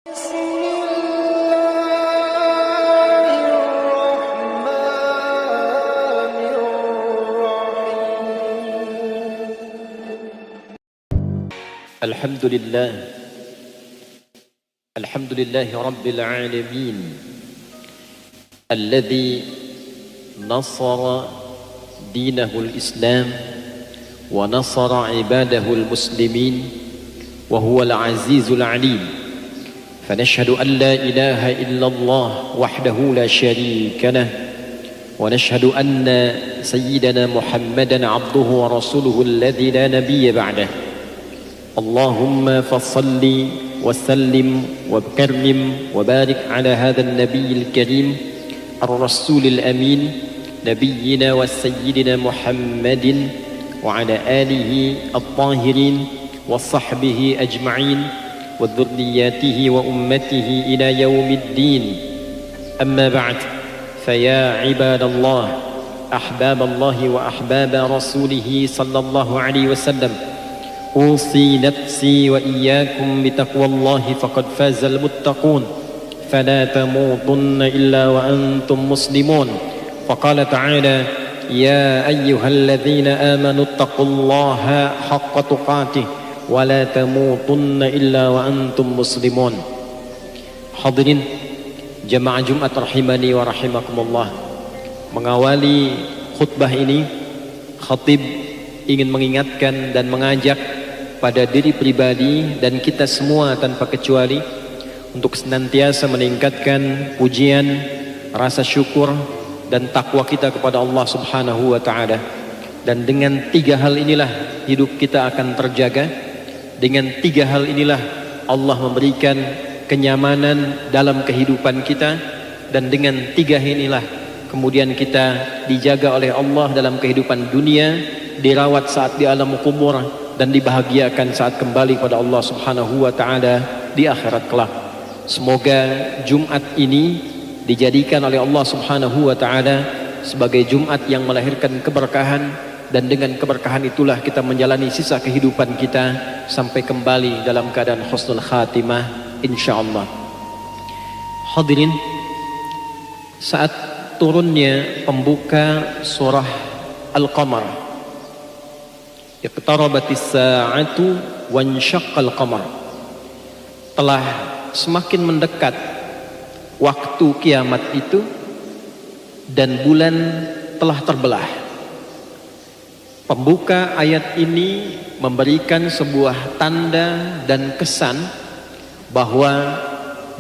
Alhamdulillahi Rabbil Alamin Alladhi nasara dinahul Islam wa nasara ibadahul muslimin wa huwal azizul alim fanashhadu an la ilaha illallah wahdahu la sharika lah wa nashhadu anna sayyidana Muhammadan abduhu wa rasuluhu alladhi la nabiyya ba'dah Allahumma fassalli وسلم وكرم وبارك على هذا النبي الكريم الرسول الأمين نبينا وسيدنا محمد وعلى آله الطاهرين وصحبه أجمعين وذرياته وأمته إلى يوم الدين أما بعد فيا عباد الله أحباب الله وأحباب رسوله صلى الله عليه وسلم أوصي نفسي وإياكم بتقوى الله فقد فاز المتقون فلا تموتن إلا وأنتم مسلمون فقال تعالى يا أيها الذين آمنوا اتقوا الله حق تقاته ولا تموتن إلا وأنتم مسلمون. Hadirin jamaah Jumat rahimani wa rahimakumullah, mengawali khutbah ini khatib ingin mengingatkan dan mengajak pada diri pribadi dan kita semua tanpa kecuali untuk senantiasa meningkatkan pujian, rasa syukur dan takwa kita kepada Allah Subhanahu wa taala. Dan dengan tiga hal inilah hidup kita akan terjaga. Dengan tiga hal inilah Allah memberikan kenyamanan dalam kehidupan kita, dan dengan tiga inilah kemudian kita dijaga oleh Allah dalam kehidupan dunia, dirawat saat di alam kubur, dan dibahagiakan saat kembali pada Allah Subhanahu wa taala di akhirat kelak. Semoga Jumat ini dijadikan oleh Allah Subhanahu wa taala sebagai Jumat yang melahirkan keberkahan, dan dengan keberkahan itulah kita menjalani sisa kehidupan kita sampai kembali dalam keadaan husnul khatimah insyaallah. Hadirin, saat turunnya pembuka surah Al-Qamar, iqtarabatis sa'atu wansyaqqal qamar, telah semakin mendekat waktu kiamat itu dan bulan telah terbelah. Pembuka ayat ini memberikan sebuah tanda dan kesan bahwa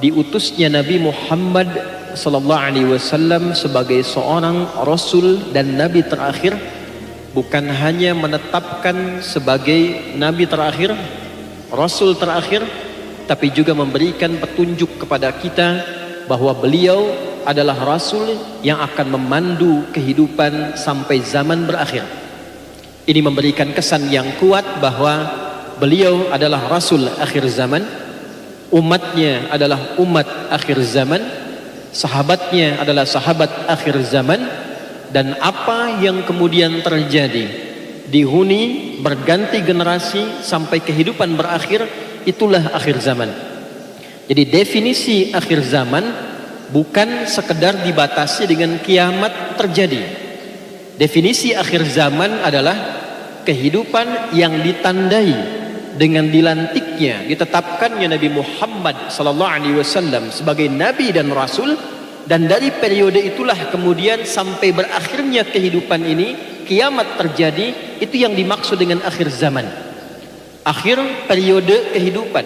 diutusnya Nabi Muhammad sallallahu alaihi wasallam sebagai seorang rasul dan nabi terakhir bukan hanya menetapkan sebagai nabi terakhir, rasul terakhir, tapi juga memberikan petunjuk kepada kita bahwa beliau adalah rasul yang akan memandu kehidupan sampai zaman berakhir. Ini memberikan kesan yang kuat bahwa beliau adalah rasul akhir zaman, umatnya adalah umat akhir zaman, sahabatnya adalah sahabat akhir zaman, dan apa yang kemudian terjadi dihuni berganti generasi sampai kehidupan berakhir, itulah akhir zaman. Jadi definisi akhir zaman bukan sekedar dibatasi dengan kiamat terjadi. Definisi akhir zaman adalah kehidupan yang ditandai dengan dilantiknya, ditetapkannya Nabi Muhammad sallallahu alaihi wasallam sebagai nabi dan rasul. Dan dari periode itulah kemudian sampai berakhirnya kehidupan ini, kiamat terjadi, itu yang dimaksud dengan akhir zaman. Akhir periode kehidupan,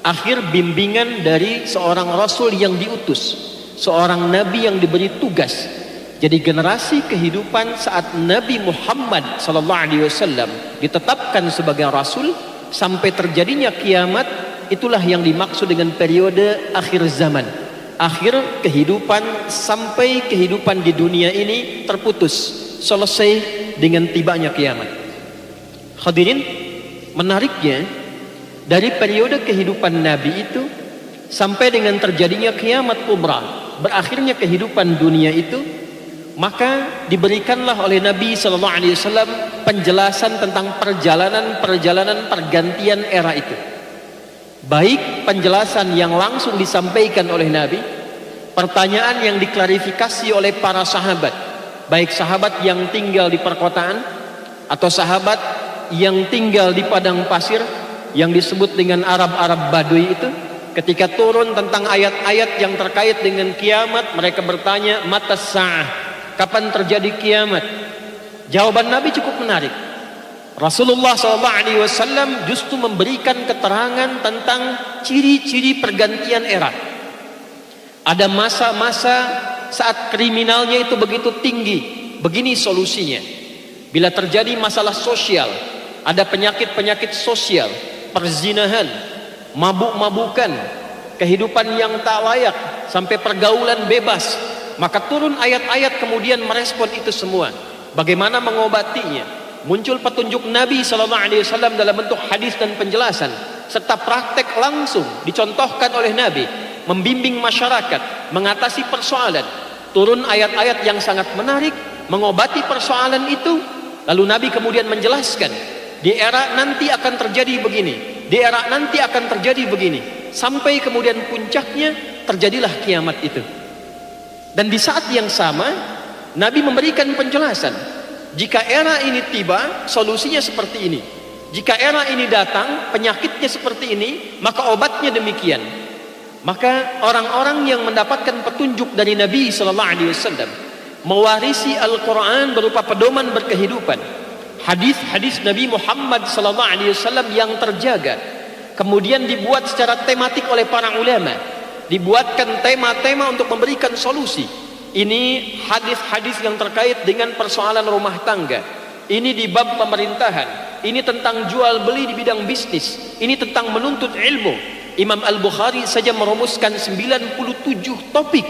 akhir bimbingan dari seorang rasul yang diutus, seorang nabi yang diberi tugas. Jadi generasi kehidupan saat Nabi Muhammad SAW ditetapkan sebagai rasul sampai terjadinya kiamat, itulah yang dimaksud dengan periode akhir zaman. Akhir kehidupan sampai kehidupan di dunia ini terputus, selesai dengan tibanya kiamat. Hadirin, menariknya dari periode kehidupan Nabi itu sampai dengan terjadinya kiamat kubra, berakhirnya kehidupan dunia itu, maka diberikanlah oleh Nabi SAW penjelasan tentang perjalanan pergantian era itu. baik penjelasan yang langsung disampaikan oleh Nabi, pertanyaan yang diklarifikasi oleh para sahabat, baik sahabat yang tinggal di perkotaan atau sahabat yang tinggal di padang pasir yang disebut dengan Arab-Arab Baduy itu. Ketika turun tentang ayat-ayat yang terkait dengan kiamat, mereka bertanya, mata sa'ah, kapan terjadi kiamat? Jawaban Nabi cukup menarik. Rasulullah SAW justru memberikan keterangan tentang ciri-ciri pergantian era. Ada masa-masa saat kriminalnya itu begitu tinggi. Begini solusinya. Bila terjadi masalah sosial, ada penyakit-penyakit sosial, perzinahan, mabuk-mabukan, kehidupan yang tak layak, sampai pergaulan bebas, maka turun ayat-ayat kemudian merespon itu semua. Bagaimana mengobatinya? Muncul petunjuk Nabi SAW dalam bentuk hadis dan penjelasan, serta praktek langsung dicontohkan oleh Nabi, membimbing masyarakat, mengatasi persoalan. Turun ayat-ayat yang sangat menarik, mengobati persoalan itu. Lalu Nabi kemudian menjelaskan, di era nanti akan terjadi begini, di era nanti akan terjadi begini, sampai kemudian puncaknya terjadilah kiamat itu. Dan di saat yang sama Nabi memberikan penjelasan, jika era ini tiba, solusinya seperti ini. Jika era ini datang, penyakitnya seperti ini, maka obatnya demikian. Maka orang-orang yang mendapatkan petunjuk dari Nabi SAW mewarisi Al-Quran berupa pedoman berkehidupan, hadis-hadis Nabi Muhammad SAW yang terjaga, kemudian dibuat secara tematik oleh para ulama, dibuatkan tema-tema untuk memberikan solusi. Ini hadis-hadis yang terkait dengan persoalan rumah tangga, ini di bab pemerintahan, ini tentang jual beli di bidang bisnis, ini tentang menuntut ilmu. Imam Al-Bukhari saja merumuskan 97 topik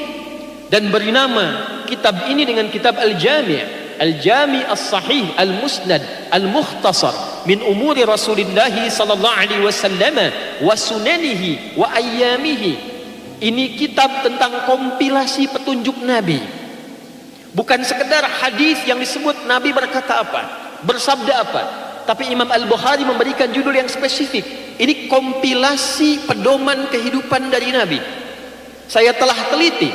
dan beri nama kitab ini dengan kitab Al-Jami', Al-Jami' As-Sahih Al-Musnad Al-Mukhtasar min umuri Rasulullah sallallahu alaihi wasallam wa sunanihi wa ayyamihi. Ini kitab tentang kompilasi petunjuk Nabi, bukan sekedar hadis yang disebut Nabi berkata apa, bersabda apa, tapi Imam Al-Bukhari memberikan judul yang spesifik. Ini kompilasi pedoman kehidupan dari Nabi. Saya telah teliti,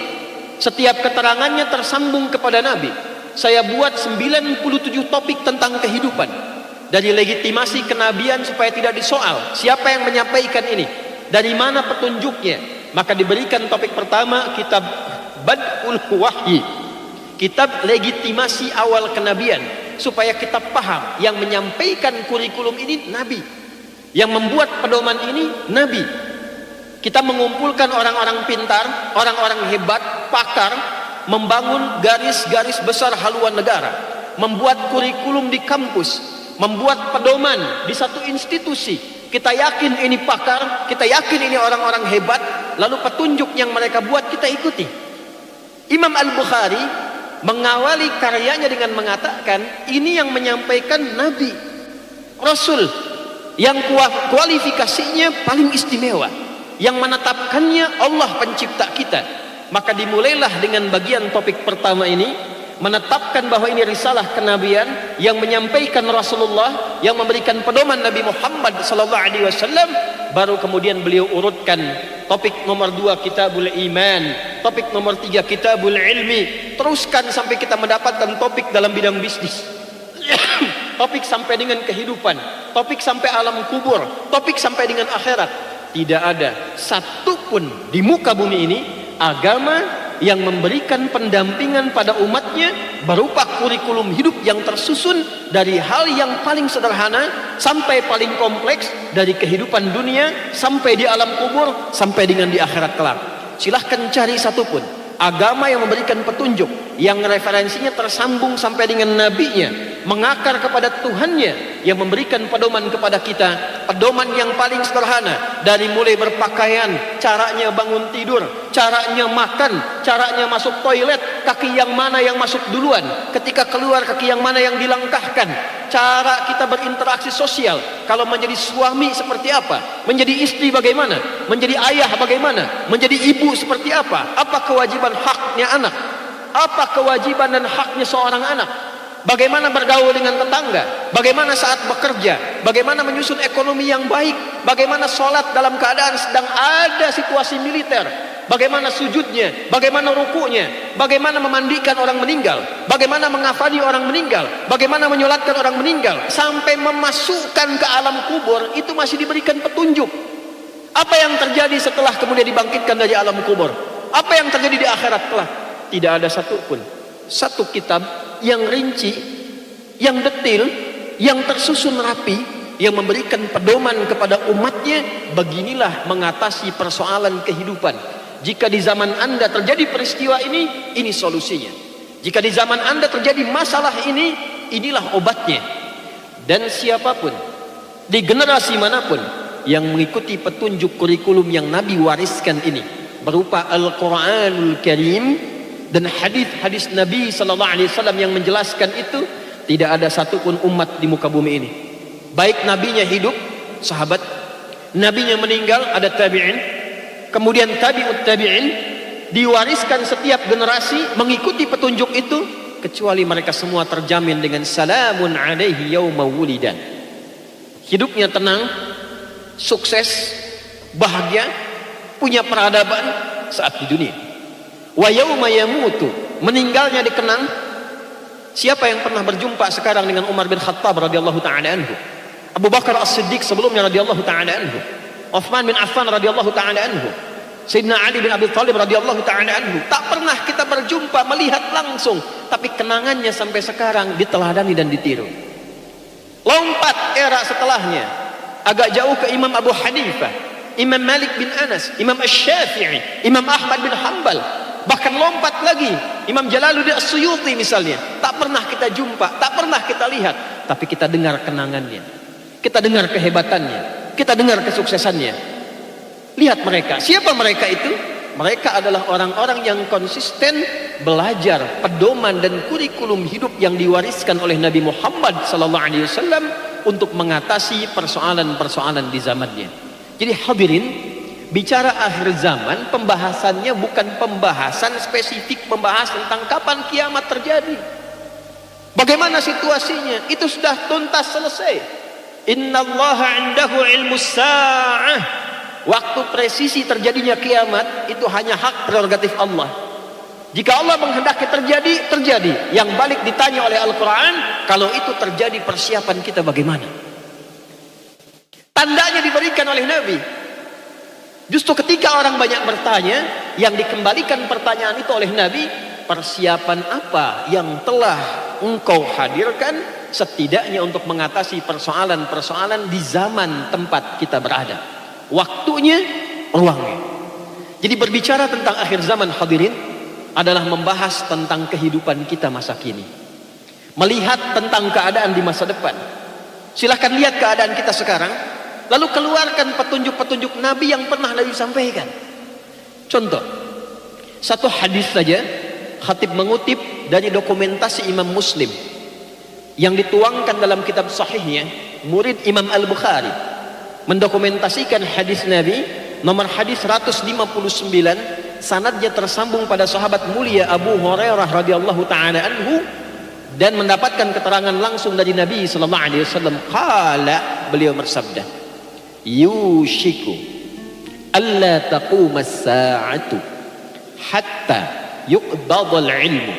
setiap keterangannya tersambung kepada Nabi. Saya buat 97 topik tentang kehidupan, dari legitimasi kenabian supaya tidak disoal siapa yang menyampaikan ini, dari mana petunjuknya. Maka diberikan topik pertama, kitab Bad'ul Wahyi, kitab legitimasi awal kenabian, supaya kita paham yang menyampaikan kurikulum ini Nabi, yang membuat pedoman ini Nabi. Kita mengumpulkan orang-orang pintar, orang-orang hebat, pakar, membangun garis-garis besar haluan negara, membuat kurikulum di kampus, membuat pedoman di satu institusi. Kita yakin ini pakar, kita yakin ini orang-orang hebat, lalu petunjuk yang mereka buat kita ikuti. Imam Al-Bukhari mengawali karyanya dengan mengatakan, ini yang menyampaikan Nabi, Rasul, yang kualifikasinya paling istimewa, yang menetapkannya Allah pencipta kita. Maka dimulailah dengan bagian topik pertama ini, menetapkan bahwa ini risalah kenabian yang menyampaikan Rasulullah, yang memberikan pedoman Nabi Muhammad SAW. Baru kemudian beliau urutkan topik nomor 2 Kitabul Iman, topik nomor 3 Kitabul Ilmi, teruskan sampai kita mendapatkan topik dalam bidang bisnis, topik sampai dengan kehidupan, topik sampai alam kubur, topik sampai dengan akhirat. Tidak ada satupun di muka bumi ini agama yang memberikan pendampingan pada umatnya berupa kurikulum hidup yang tersusun dari hal yang paling sederhana sampai paling kompleks, dari kehidupan dunia sampai di alam kubur sampai dengan di akhirat kelak. Silahkan cari satupun agama yang memberikan petunjuk yang referensinya tersambung sampai dengan nabinya, mengakar kepada Tuhannya, yang memberikan pedoman kepada kita, pedoman yang paling sederhana, dari mulai berpakaian, caranya bangun tidur, caranya makan, caranya masuk toilet, kaki yang mana yang masuk duluan, ketika keluar kaki yang mana yang dilangkahkan, cara kita berinteraksi sosial, kalau menjadi suami seperti apa, menjadi istri bagaimana, menjadi ayah bagaimana, menjadi ibu seperti apa kewajiban haknya anak, apa kewajiban dan haknya seorang anak. bagaimana bergaul dengan tetangga, bagaimana saat bekerja, bagaimana menyusun ekonomi yang baik, bagaimana sholat dalam keadaan sedang ada situasi militer, bagaimana sujudnya, bagaimana rukunya, bagaimana memandikan orang meninggal, bagaimana mengafani orang meninggal, bagaimana menyolatkan orang meninggal, sampai memasukkan ke alam kubur. Itu masih diberikan petunjuk. Apa yang terjadi setelah kemudian dibangkitkan dari alam kubur? Apa yang terjadi di akhirat kelak? Tidak ada satu kitab yang rinci, yang detail, yang tersusun rapi, yang memberikan pedoman kepada umatnya. Beginilah mengatasi persoalan kehidupan. Jika di zaman Anda terjadi peristiwa ini solusinya. Jika di zaman Anda terjadi masalah ini, inilah obatnya. Dan siapapun di generasi manapun yang mengikuti petunjuk kurikulum yang Nabi wariskan ini, berupa Al-Quranul Karim dan hadis-hadis Nabi sallallahu alaihi wasallam yang menjelaskan itu, tidak ada satupun umat di muka bumi ini, baik nabinya hidup, sahabat, nabinya meninggal, ada tabi'in, kemudian tabi'ut tabi'in, diwariskan setiap generasi mengikuti petunjuk itu, kecuali mereka semua terjamin dengan salamun alaihi yauma wulidan. Hidupnya tenang, sukses, bahagia, punya peradaban saat di dunia. Wa yauma yamutu, meninggalnya dikenang. Siapa yang pernah berjumpa sekarang dengan Umar bin Khattab radhiyallahu taala anhu, Abu Bakar As-Siddiq sebelumnya radhiyallahu taala anhu, Uthman bin Affan radhiyallahu taala anhu, Sayyidina Ali bin Abi Thalib radhiyallahu taala anhu? Tak pernah kita berjumpa melihat langsung, tapi kenangannya sampai sekarang diteladani dan ditiru. Lompat era setelahnya agak jauh ke Imam Abu Hanifah, Imam Malik bin Anas, Imam Asy-Syafi'i, Imam Ahmad bin Hanbal, bahkan lompat lagi Imam Jalaluddin As-Suyuti misalnya. Tak pernah kita jumpa, tak pernah kita lihat, tapi kita dengar kenangannya, kita dengar kehebatannya, kita dengar kesuksesannya. Lihat mereka. Siapa mereka itu? Mereka adalah orang-orang yang konsisten belajar pedoman dan kurikulum hidup yang diwariskan oleh Nabi Muhammad sallallahu alaihi wasallam untuk mengatasi persoalan-persoalan di zamannya. Jadi hadirin, bicara akhir zaman, pembahasannya bukan pembahasan spesifik, membahas tentang kapan kiamat terjadi, bagaimana situasinya. Itu sudah tuntas selesai. Innallaha 'indahu 'ilmus sa'ah. Waktu presisi terjadinya kiamat itu hanya hak prerogatif Allah. Jika Allah menghendaki terjadi, terjadi. Yang balik ditanya oleh Al-Quran, kalau itu terjadi persiapan kita bagaimana? Tandanya diberikan oleh Nabi. Justru ketika orang banyak bertanya, yang dikembalikan pertanyaan itu oleh Nabi, persiapan apa yang telah engkau hadirkan setidaknya untuk mengatasi persoalan-persoalan di zaman tempat kita berada. Waktunya, ruangnya. Jadi berbicara tentang akhir zaman hadirin adalah membahas tentang kehidupan kita masa kini, melihat tentang keadaan di masa depan. Silahkan lihat keadaan kita sekarang, lalu keluarkan petunjuk-petunjuk Nabi yang pernah Nabi sampaikan. Contoh, satu hadis saja khatib mengutip dari dokumentasi Imam Muslim yang dituangkan dalam kitab sahihnya, murid Imam Al-Bukhari mendokumentasikan hadis Nabi nomor hadis 159, sanadnya tersambung pada sahabat mulia Abu Hurairah radhiyallahu taala anhu, dan mendapatkan keterangan langsung dari Nabi sallallahu alaihi wasallam. Qala, beliau bersabda, yushiku alla taquma as-sa'atu hatta yuqbadal ilmu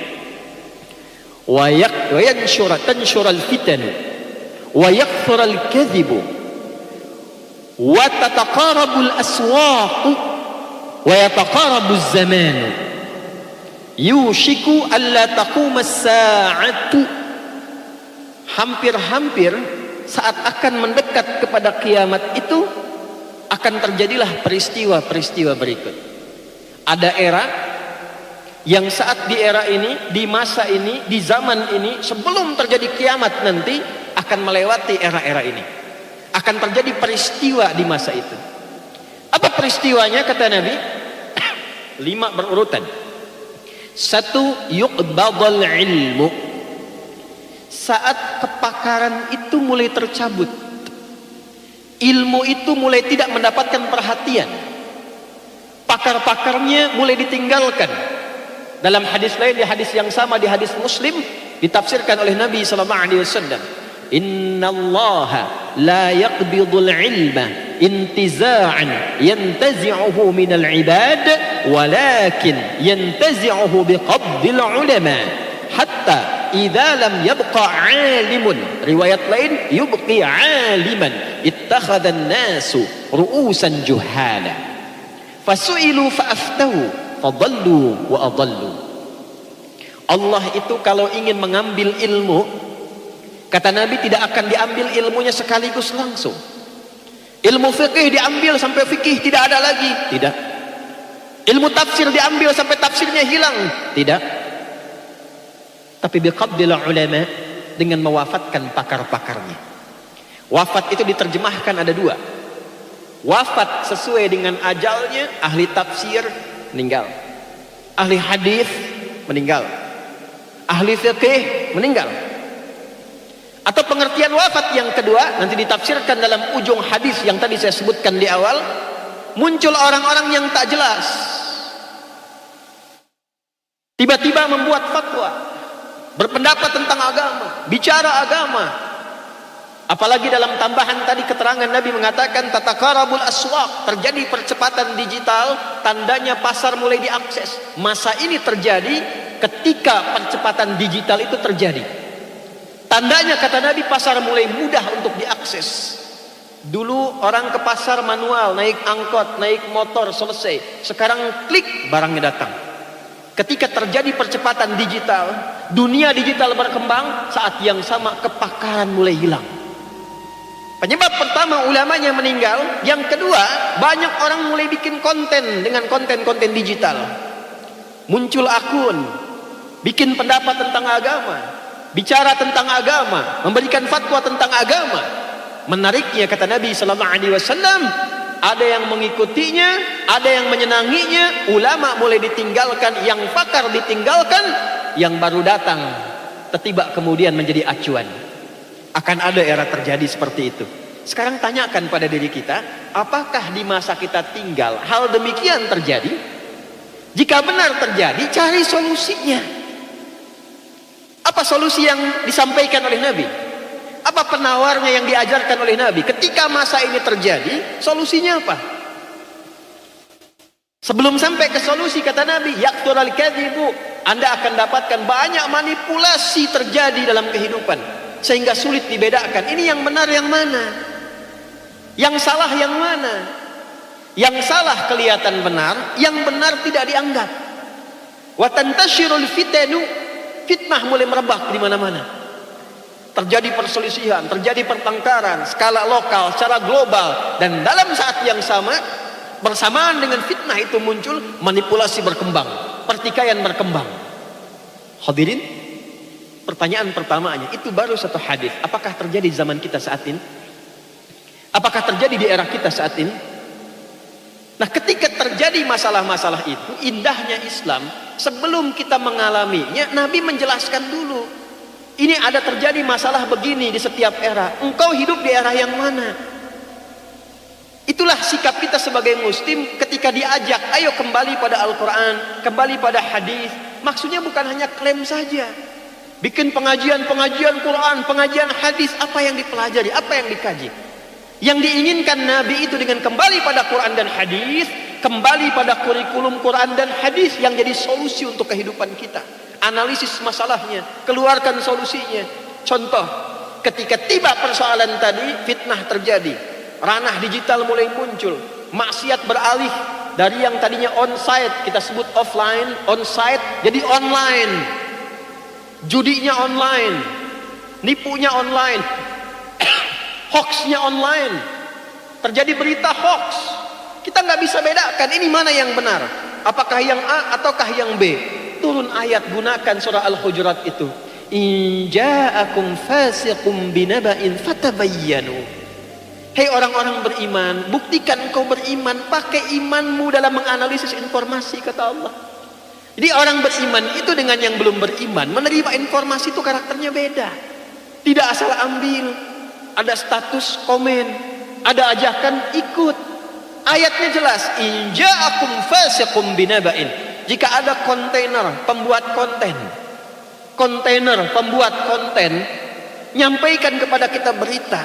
wa tanshura al-fitanu wa yakthura al-kadhibu wa tataqarabul aswaqu wa yataqarabuz zamanu. Yushiku alla taquma as-sa'atu, hampir-hampir saat akan mendekat kepada kiamat itu akan terjadilah peristiwa-peristiwa berikut. Ada era yang saat di era ini, di masa ini, di zaman ini, sebelum terjadi kiamat nanti akan melewati era-era ini. Akan terjadi peristiwa di masa itu. Apa peristiwanya kata Nabi? 5 berurutan. 1, yuqbadal ilmu. Saat kepakaran itu mulai tercabut, ilmu itu mulai tidak mendapatkan perhatian, pakar-pakarnya mulai ditinggalkan. Dalam hadis lain, di hadis yang sama di hadis Muslim, ditafsirkan oleh Nabi sallallahu alaihi wasallam, innallaha la yaqbidul ilma intiza'an yantazi'uhu minal ibad walakin yantazi'uhu biqabdil ulama hatta idza lam yabqa 'alimun, riwayat lain yubqi 'aliman ittakhadha an-nasu ru'usan juhala fasu'ilu fa'aftahu fadallu wa adallu. Allah itu kalau ingin mengambil ilmu, kata Nabi, tidak akan diambil ilmunya sekaligus langsung. Ilmu fikih diambil sampai fikih tidak ada lagi, tidak. Ilmu tafsir diambil sampai tafsirnya hilang, tidak. Tapi biqabdil ulama, dengan mewafatkan pakar-pakarnya. Wafat itu diterjemahkan ada dua. Wafat sesuai dengan ajalnya, ahli tafsir meninggal, ahli hadis meninggal, ahli fikih meninggal. Atau pengertian wafat yang kedua nanti ditafsirkan dalam ujung hadis yang tadi saya sebutkan di awal, muncul orang-orang yang tak jelas, tiba-tiba membuat fatwa, berpendapat tentang agama, bicara agama. Apalagi dalam tambahan tadi keterangan Nabi mengatakan tatakarabul aswaq, terjadi percepatan digital, tandanya pasar mulai diakses. Masa ini terjadi ketika percepatan digital itu terjadi. Tandanya kata Nabi pasar mulai mudah untuk diakses. Dulu orang ke pasar manual, naik angkot, naik motor, selesai. Sekarang klik barangnya datang. Ketika terjadi percepatan digital, dunia digital berkembang, saat yang sama kepakaran mulai hilang. Penyebab pertama ulamanya meninggal, yang kedua banyak orang mulai bikin konten dengan konten-konten digital. Muncul akun, bikin pendapat tentang agama, bicara tentang agama, memberikan fatwa tentang agama. Menariknya kata Nabi sallallahu alaihi wasallam, ada yang mengikutinya, ada yang menyenanginya. Ulama mulai ditinggalkan, yang pakar ditinggalkan, yang baru datang tiba kemudian menjadi acuan. Akan ada era terjadi seperti itu. Sekarang tanyakan pada diri kita, apakah di masa kita tinggal hal demikian terjadi? Jika benar terjadi, cari solusinya. Apa solusi yang disampaikan oleh Nabi? Apa penawarnya yang diajarkan oleh Nabi? Ketika masa ini terjadi, solusinya apa? Sebelum sampai ke solusi, kata Nabi, yaqtural kadhibu, Anda akan dapatkan banyak manipulasi terjadi dalam kehidupan, sehingga sulit dibedakan ini yang benar yang mana, yang salah yang mana. Yang salah kelihatan benar, yang benar tidak dianggap. Wa tantashirul fitanu, fitnah mulai merebak di mana-mana. Terjadi perselisihan, terjadi pertengkaran skala lokal, secara global, dan dalam saat yang sama bersamaan dengan fitnah itu muncul, manipulasi berkembang, pertikaian berkembang. Hadirin, pertanyaan pertamanya, itu baru satu hadis. Apakah terjadi di zaman kita saat ini? Apakah terjadi di era kita saat ini? Nah, ketika terjadi masalah-masalah itu, indahnya Islam, sebelum kita mengalaminya, Nabi menjelaskan dulu. Ini ada terjadi masalah begini di setiap era. Engkau hidup di era yang mana? Itulah sikap kita sebagai muslim ketika diajak, ayo kembali pada Al-Quran, kembali pada hadis. Maksudnya bukan hanya klaim saja. Bikin pengajian-pengajian Quran, pengajian hadis, apa yang dipelajari, apa yang dikaji. Yang diinginkan Nabi itu dengan kembali pada Quran dan hadis, kembali pada kurikulum Quran dan hadis yang jadi solusi untuk kehidupan kita. Analisis masalahnya, keluarkan solusinya. Contoh, ketika tiba persoalan tadi, fitnah terjadi, ranah digital mulai muncul, maksiat beralih dari yang tadinya on-site, kita sebut offline, on-site jadi online. Judinya online, nipunya online, hoaxnya online, terjadi berita hoax. Kita nggak bisa bedakan ini mana yang benar, apakah yang A ataukah yang B. Turun ayat, gunakan surah Al-Hujurat itu. In ja'akum fasiqum binaba'in fatabayyanu. Hei orang-orang beriman, buktikan engkau beriman, pakai imanmu dalam menganalisis informasi, kata Allah. Jadi orang beriman itu dengan yang belum beriman, menerima informasi itu karakternya beda. Tidak asal ambil, ada status komen, ada ajakan ikut. Ayatnya jelas, in ja'akum fasiqum binaba'in. Jika ada kontainer, pembuat konten, kontainer, pembuat konten, nyampaikan kepada kita berita.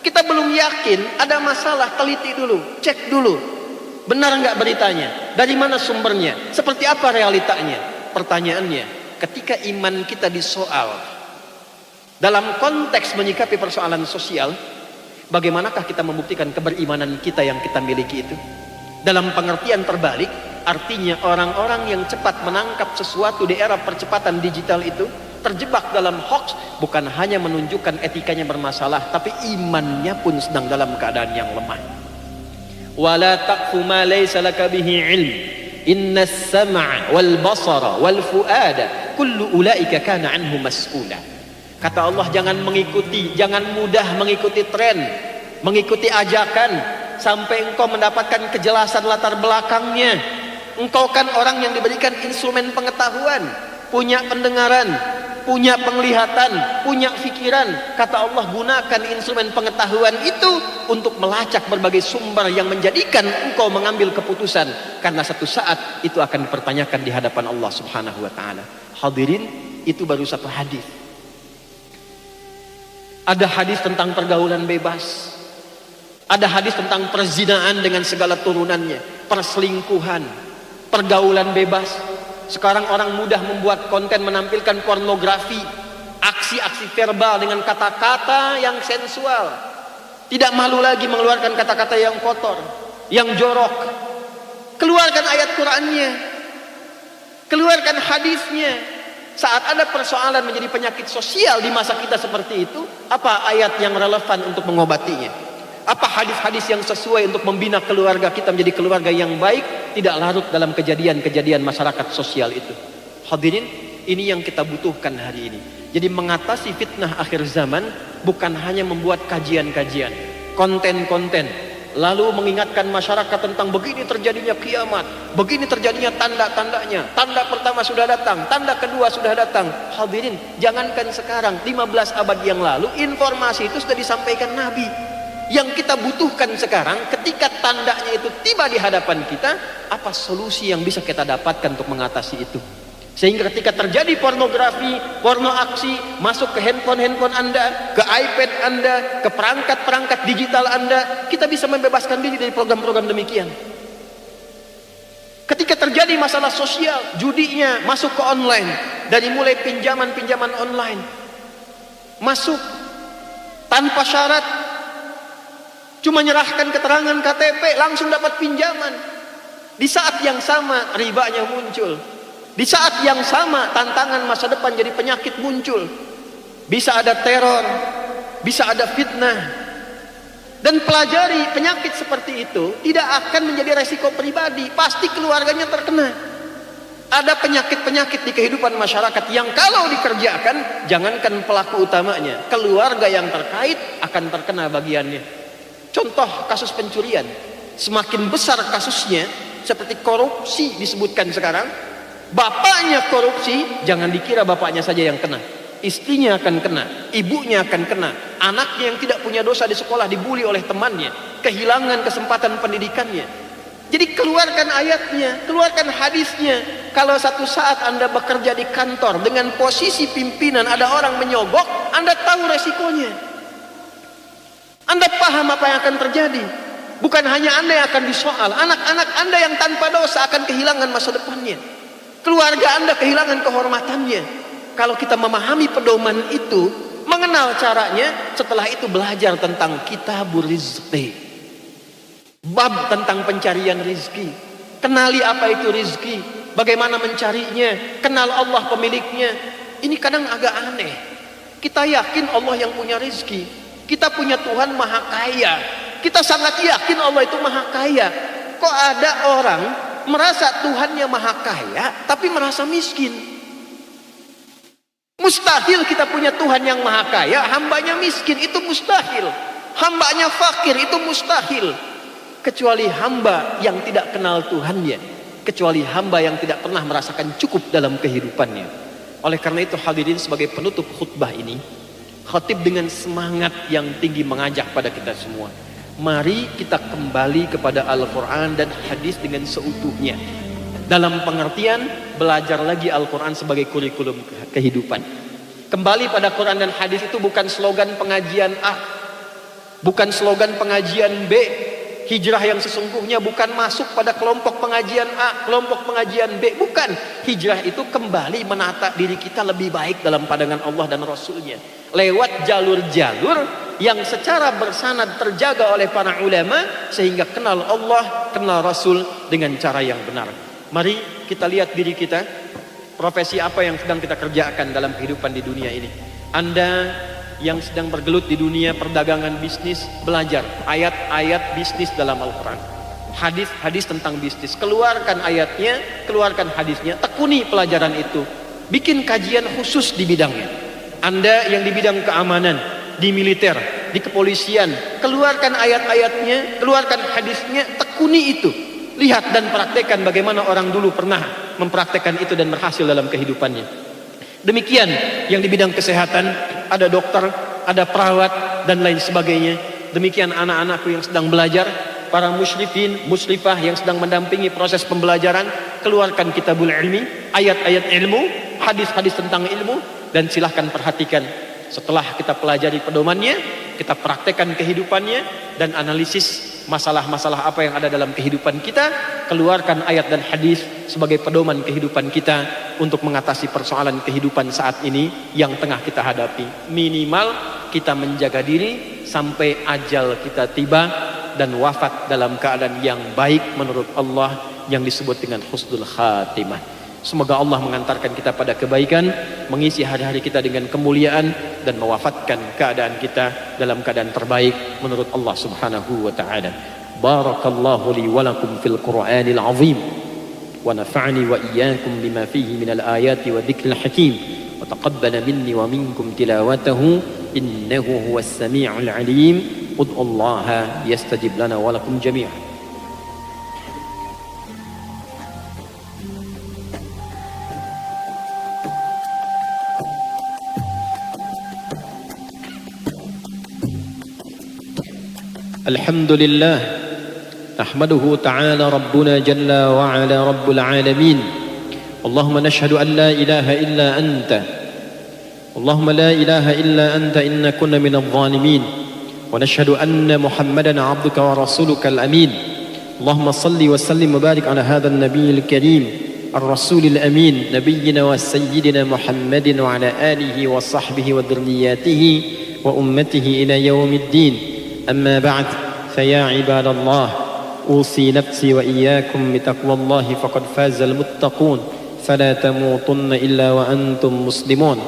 Kita belum yakin, ada masalah, teliti dulu, cek dulu. Benar nggak beritanya? Dari mana sumbernya? Seperti apa realitanya? Pertanyaannya, ketika iman kita disoal, dalam konteks menyikapi persoalan sosial, bagaimanakah kita membuktikan keberimanan kita yang kita miliki itu? Dalam pengertian terbalik, artinya orang-orang yang cepat menangkap sesuatu di era percepatan digital itu terjebak dalam hoax, bukan hanya menunjukkan etikanya bermasalah, tapi imannya pun sedang dalam keadaan yang lemah. Wala taqfu ma laysa laka bihi ilm, innas sam'a wal basara wal fuada kullu ulaika kana anhu mas'ula. Kata Allah, jangan mudah mengikuti tren, mengikuti ajakan sampai engkau mendapatkan kejelasan latar belakangnya. Engkau kan orang yang diberikan instrumen pengetahuan, punya pendengaran, punya penglihatan, punya pikiran. Kata Allah, gunakan instrumen pengetahuan itu untuk melacak berbagai sumber yang menjadikan engkau mengambil keputusan, karena satu saat itu akan dipertanyakan di hadapan Allah Subhanahu wa taala. Hadirin, itu baru satu hadis. Ada hadis tentang pergaulan bebas, ada hadis tentang perzinaan dengan segala turunannya, perselingkuhan, pergaulan bebas. Sekarang orang mudah membuat konten menampilkan pornografi, aksi-aksi verbal dengan kata-kata yang sensual. Tidak malu lagi mengeluarkan kata-kata yang kotor, yang jorok. Keluarkan ayat Qur'annya, keluarkan hadisnya. Saat ada persoalan menjadi penyakit sosial di masa kita seperti itu, apa ayat yang relevan untuk mengobatinya? Apa hadis-hadis yang sesuai untuk membina keluarga kita menjadi keluarga yang baik, tidak larut dalam kejadian-kejadian masyarakat sosial itu? Hadirin, ini yang kita butuhkan hari ini. Jadi mengatasi fitnah akhir zaman bukan hanya membuat kajian-kajian, konten-konten, lalu mengingatkan masyarakat tentang begini terjadinya kiamat, begini terjadinya tanda-tandanya. Tanda pertama sudah datang, tanda kedua sudah datang. Hadirin, jangankan sekarang, 15 abad yang lalu informasi itu sudah disampaikan Nabi. Yang kita butuhkan sekarang, ketika tandanya itu tiba di hadapan kita, apa solusi yang bisa kita dapatkan untuk mengatasi itu? Sehingga ketika terjadi pornografi, porno aksi masuk ke handphone Anda, ke iPad Anda, ke perangkat-perangkat digital Anda, kita bisa membebaskan diri dari program-program demikian. Ketika terjadi masalah sosial, judinya masuk ke online, dari mulai pinjaman-pinjaman online, masuk tanpa syarat, cuma nyerahkan keterangan KTP langsung dapat pinjaman. Di saat yang sama ribanya muncul. Di saat yang sama tantangan masa depan jadi penyakit muncul. Bisa ada teror, bisa ada fitnah. Dan pelajari penyakit seperti itu tidak akan menjadi resiko pribadi, pasti keluarganya terkena. Ada penyakit-penyakit di kehidupan masyarakat yang kalau dikerjakan, jangankan pelaku utamanya, keluarga yang terkait akan terkena bagiannya. Contoh kasus pencurian, semakin besar kasusnya, seperti korupsi disebutkan sekarang. Bapaknya korupsi, jangan dikira bapaknya saja yang kena, istrinya akan kena, ibunya akan kena, anaknya yang tidak punya dosa di sekolah dibully oleh temannya, kehilangan kesempatan pendidikannya. Jadi keluarkan ayatnya, keluarkan hadisnya. Kalau satu saat Anda bekerja di kantor dengan posisi pimpinan, ada orang menyogok, Anda tahu resikonya, Anda paham apa yang akan terjadi. Bukan hanya Anda yang akan disoal, anak-anak Anda yang tanpa dosa akan kehilangan masa depannya. Keluarga Anda kehilangan kehormatannya. Kalau kita memahami pedoman itu, mengenal caranya, setelah itu belajar tentang kitabur rizqi, bab tentang pencarian rizki. Kenali apa itu rizki, bagaimana mencarinya, kenal Allah pemiliknya. Ini kadang agak aneh. Kita yakin Allah yang punya rizki, kita punya Tuhan maha kaya, kita sangat yakin Allah itu maha kaya. Kok ada orang merasa Tuhannya maha kaya tapi merasa miskin? Mustahil kita punya Tuhan yang maha kaya, hambanya miskin, itu mustahil. Hambanya fakir, itu mustahil. Kecuali hamba yang tidak kenal Tuhannya, kecuali hamba yang tidak pernah merasakan cukup dalam kehidupannya. Oleh karena itu hadirin, sebagai penutup khutbah ini, khatib dengan semangat yang tinggi mengajak pada kita semua, mari kita kembali kepada Al-Quran dan hadis dengan seutuhnya. Dalam pengertian belajar lagi Al-Quran sebagai kurikulum kehidupan. Kembali pada Quran dan hadis itu bukan slogan pengajian A, bukan slogan pengajian B. Hijrah yang sesungguhnya bukan masuk pada kelompok pengajian A, kelompok pengajian B, bukan. Hijrah itu kembali menata diri kita lebih baik dalam pandangan Allah dan Rasulnya, lewat jalur-jalur yang secara bersanad terjaga oleh para ulama, sehingga kenal Allah, kenal Rasul dengan cara yang benar. Mari kita lihat diri kita, profesi apa yang sedang kita kerjakan dalam kehidupan di dunia ini. Anda yang sedang bergelut di dunia perdagangan bisnis, belajar ayat-ayat bisnis dalam Al-Quran, hadis-hadis tentang bisnis, keluarkan ayatnya, keluarkan hadisnya, tekuni pelajaran itu, bikin kajian khusus di bidangnya. Anda yang di bidang keamanan, di militer, di kepolisian, keluarkan ayat-ayatnya, keluarkan hadisnya, tekuni itu, lihat dan praktekkan bagaimana orang dulu pernah mempraktekkan itu dan berhasil dalam kehidupannya. Demikian yang di bidang kesehatan, ada dokter, ada perawat dan lain sebagainya. Demikian anak-anakku yang sedang belajar, para musyrifin, musyrifah yang sedang mendampingi proses pembelajaran, keluarkan kitabul ilmi, ayat-ayat ilmu, hadis-hadis tentang ilmu, dan silahkan perhatikan. Setelah kita pelajari pedomannya, kita praktekkan kehidupannya dan analisis masalah-masalah apa yang ada dalam kehidupan kita, keluarkan ayat dan hadis sebagai pedoman kehidupan kita untuk mengatasi persoalan kehidupan saat ini yang tengah kita hadapi. Minimal kita menjaga diri sampai ajal kita tiba dan wafat dalam keadaan yang baik menurut Allah, yang disebut dengan husnul khatimah. Semoga Allah mengantarkan kita pada kebaikan, mengisi hari-hari kita dengan kemuliaan, dan mewafatkan keadaan kita dalam keadaan terbaik menurut Allah Subhanahu wa ta'ala. Barakallahu li wa lakum fil Qur'anil azim, wa nafa'ani wa iyyakum bima fihi minal ayati wa dzikril hakim, wa taqabbala minni wa minkum tilawatahu innahu huwas sami'ul alim. Ud'ullaha yastajib lana wa lakum jami'an. الحمد لله نحمده تعالى ربنا جل وعلا رب العالمين. اللهم نشهد أن لا إله إلا أنت، اللهم لا إله إلا أنت إن كنا من الظالمين، ونشهد أن محمدا عبدك ورسولك الأمين. اللهم صل وسلم وبارك على هذا النبي الكريم الرسول الأمين، نبينا وسيدنا محمد وعلى آله وصحبه وذرياته وأمته إلى يوم الدين. أما بعد، فيا عباد الله، أوصي نفسي وإياكم بتقوى الله فقد فاز المتقون، فلا تموتن إلا وأنتم مسلمون.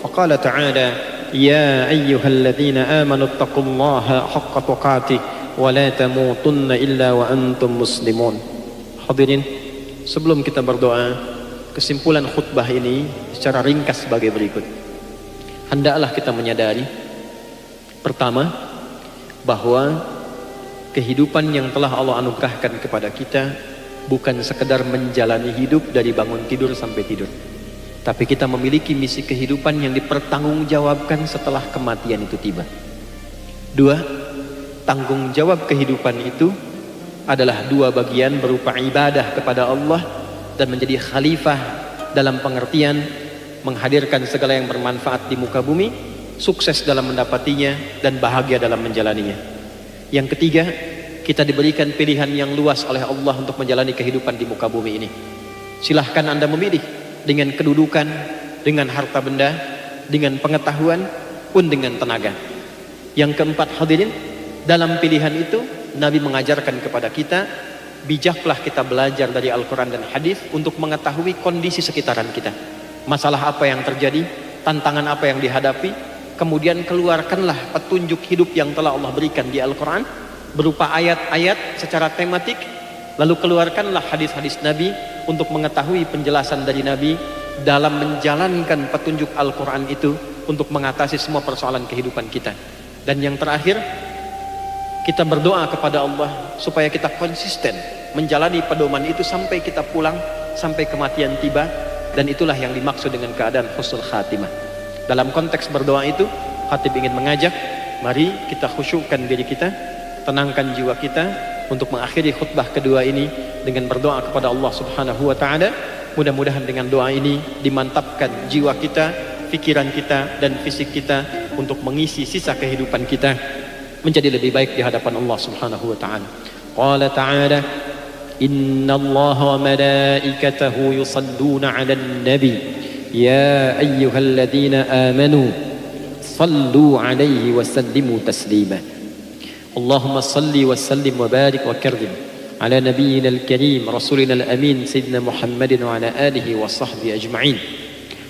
فقال تعالى: يا أيها الذين آمنوا اتقوا الله حق تقاته ولا تموتن إلا وأنتم مسلمون. Hadirin, sebelum kita berdoa, kesimpulan khutbah ini secara ringkas sebagai berikut. Hendaklah kita menyadari, pertama, bahwa kehidupan yang telah Allah anugerahkan kepada kita bukan sekedar menjalani hidup dari bangun tidur sampai tidur, tapi kita memiliki misi kehidupan yang dipertanggungjawabkan setelah kematian itu tiba. Dua, tanggung jawab kehidupan itu adalah dua bagian, berupa ibadah kepada Allah dan menjadi khalifah dalam pengertian menghadirkan segala yang bermanfaat di muka bumi, sukses dalam mendapatinya, dan bahagia dalam menjalaninya. Yang ketiga, kita diberikan pilihan yang luas oleh Allah untuk menjalani kehidupan di muka bumi ini. Silahkan Anda memilih dengan kedudukan, dengan harta benda, dengan pengetahuan, pun dengan tenaga. Yang keempat, hadirin, dalam pilihan itu Nabi mengajarkan kepada kita, bijaklah kita belajar dari Al-Quran dan hadis untuk mengetahui kondisi sekitaran kita, masalah apa yang terjadi, tantangan apa yang dihadapi. Kemudian keluarkanlah petunjuk hidup yang telah Allah berikan di Al-Quran berupa ayat-ayat secara tematik. Lalu keluarkanlah hadis-hadis Nabi untuk mengetahui penjelasan dari Nabi dalam menjalankan petunjuk Al-Quran itu untuk mengatasi semua persoalan kehidupan kita. Dan yang terakhir, kita berdoa kepada Allah supaya kita konsisten menjalani pedoman itu sampai kita pulang, sampai kematian tiba. Dan itulah yang dimaksud dengan keadaan husnul khatimah. Dalam konteks berdoa itu, khatib ingin mengajak, mari kita khusyukkan diri kita, tenangkan jiwa kita, untuk mengakhiri khutbah kedua ini dengan berdoa kepada Allah Subhanahu wa taala. Mudah-mudahan dengan doa ini dimantapkan jiwa kita, pikiran kita dan fisik kita untuk mengisi sisa kehidupan kita menjadi lebih baik di hadapan Allah Subhanahu wa taala. Qala ta'ala inna Allah wa malaikatahu yusalluna 'alan nabi ya ayyuhalladzina amanu sallu 'alaihi wa sallimu taslima. Allahumma salli wa sallim wa barik wa karrim على نبينا الكريم رسولنا الأمين سيدنا محمد وعلى آله وصحبه أجمعين.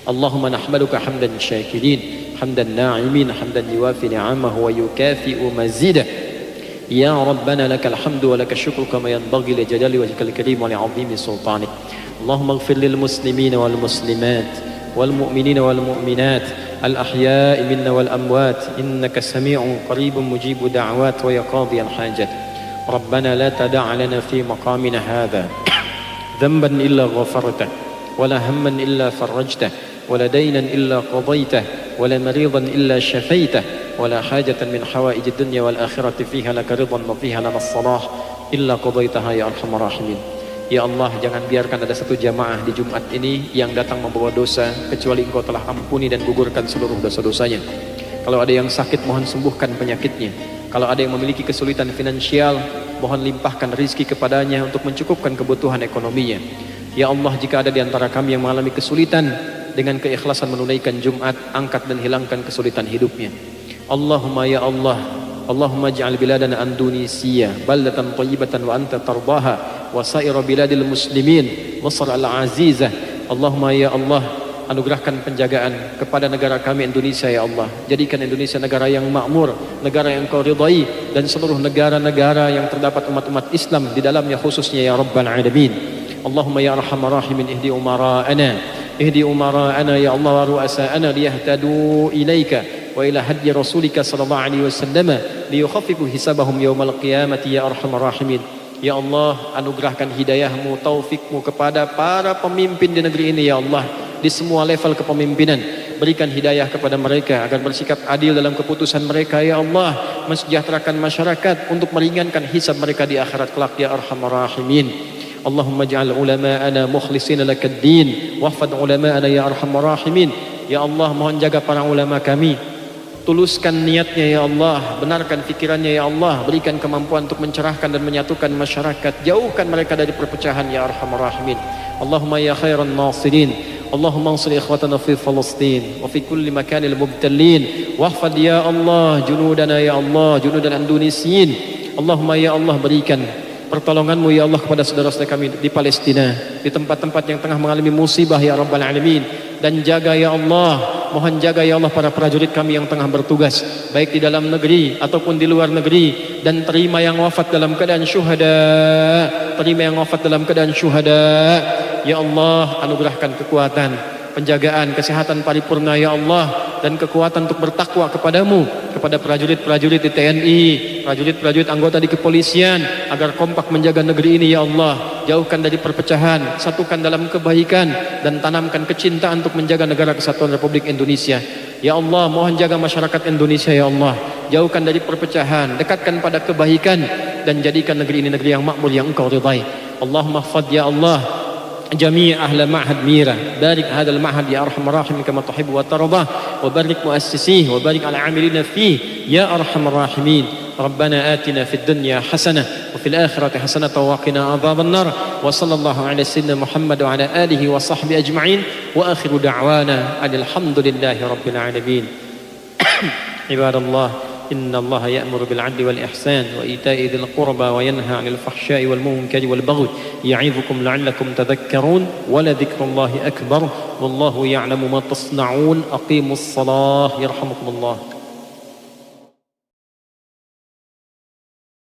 اللهم نحمدك حمدا شاكرين حمدا ناعمين حمدا يوافي نعمه ويكافئ مزيده. يا ربنا لك الحمد ولك الشكر كما ينبغي لجلال وجهك الكريم ولعظيم سلطانك. اللهم اغفر للمسلمين والمسلمات والمؤمنين والمؤمنات الأحياء منا والأموات إنك سميع قريب مجيب دعوات ويا قاضي الحاجات. ربنا لا تدع لنا في مقامنا هذا ذنبا إلا غفرته ولا هما إلا فرجته ولا دينا إلا قضيته ولا مريضا إلا شفيته ولا حاجة من حوائج الدنيا والآخرة فيها لك رضا وفيها لنا الصلاح إلا قضيتها يا أرحم الراحمين. Ya Allah, jangan biarkan ada satu jamaah di Jumat ini yang datang membawa dosa kecuali Engkau telah ampuni dan gugurkan seluruh dosa-dosanya. Kalau ada yang sakit, mohon sembuhkan penyakitnya. Kalau ada yang memiliki kesulitan finansial, mohon limpahkan rizki kepadanya untuk mencukupkan kebutuhan ekonominya. Ya Allah, jika ada di antara kami yang mengalami kesulitan, dengan keikhlasan menunaikan Jumat, angkat dan hilangkan kesulitan hidupnya. Allahumma ya Allah, Allahumma ja'al biladana Indonesia baldatan thayyibatan wa anta tardaha wa saira biladil muslimin Masr al-azizah. Allahumma ya Allah, anugerahkan penjagaan kepada negara kami Indonesia ya Allah. Jadikan Indonesia negara yang makmur, negara yang Kau ridai, dan seluruh negara-negara yang terdapat umat-umat Islam di dalamnya khususnya ya Rabbal Alamin. Allahumma ya Arhamar Rahimin ihdi umara'ana ya Allah wa ru'asa'ana liyahtadu ilaika wa ila hadyi rasulika sallallahu alaihi wasallam liyukhaffifu hisabahum yawmal qiyamati ya Arhamar Rahimin. Ya Allah, anugerahkan hidayahmu, taufikmu kepada para pemimpin di negeri ini ya Allah, di semua level kepemimpinan. Berikan hidayah kepada mereka agar bersikap adil dalam keputusan mereka ya Allah, mensejahterakan masyarakat untuk meringankan hisab mereka di akhirat kelak ya Arhamar Rahimin. Allahumma ja'al ulama'ana mukhlisina lakad-din wahfad ulama'ana ya Arhamar Rahimin. Ya Allah, mohon jaga para ulama kami, tuluskan niatnya ya Allah, benarkan fikirannya ya Allah, berikan kemampuan untuk mencerahkan dan menyatukan masyarakat, jauhkan mereka dari perpecahan ya Arhamar Rahimin. Allahumma ya khairan nasirin, اللهم انصر إخوتنا في فلسطين وفي كل مكان المبتلين واحفظ يا الله جنودنا يا الله جنود الإندونيسيين. اللهم ya Allah, berikan pertolonganmu ya Allah kepada saudara-saudara kami di Palestina, di tempat-tempat yang tengah mengalami musibah ya Rabbal Alamin. Dan jaga ya Allah, mohon jaga ya Allah para prajurit kami yang tengah bertugas baik di dalam negeri ataupun di luar negeri, dan terima yang wafat dalam keadaan syuhada, terima yang wafat dalam keadaan syuhada. Ya Allah, anugerahkan kekuatan, penjagaan, kesehatan paripurna ya Allah, dan kekuatan untuk bertakwa kepadamu, kepada prajurit-prajurit di TNI, prajurit-prajurit anggota di kepolisian, agar kompak menjaga negeri ini ya Allah. Jauhkan dari perpecahan, satukan dalam kebaikan, dan tanamkan kecintaan untuk menjaga negara kesatuan Republik Indonesia. Ya Allah, mohon jaga masyarakat Indonesia ya Allah, jauhkan dari perpecahan, dekatkan pada kebaikan, dan jadikan negeri ini negeri yang makmur yang Engkau ridai. Allahumma hfadz ya Allah جميع أهل معهد ميرا، بارك هذا المعهد يا أرحم الراحمين كما تحب وترضى، وبارك مؤسسيه وبارك على عاملين فيه يا أرحم الراحمين. ربنا آتنا في الدنيا حسنة وفي الآخرة حسنة وقنا عذاب النار. وصلى الله على سيدنا محمد وعلى آله وصحبه أجمعين، وآخر دعوانا أن الحمد لله رب العالمين. عباد الله، إن الله يأمر بالعدل والإحسان وإيتاء ذي القربى وينهى عن الفحشاء والمنكر والبغي يعظكم لعلكم تذكرون ولذكر الله أكبر والله يعلم ما تصنعون. أقيموا الصلاة يرحمكم الله.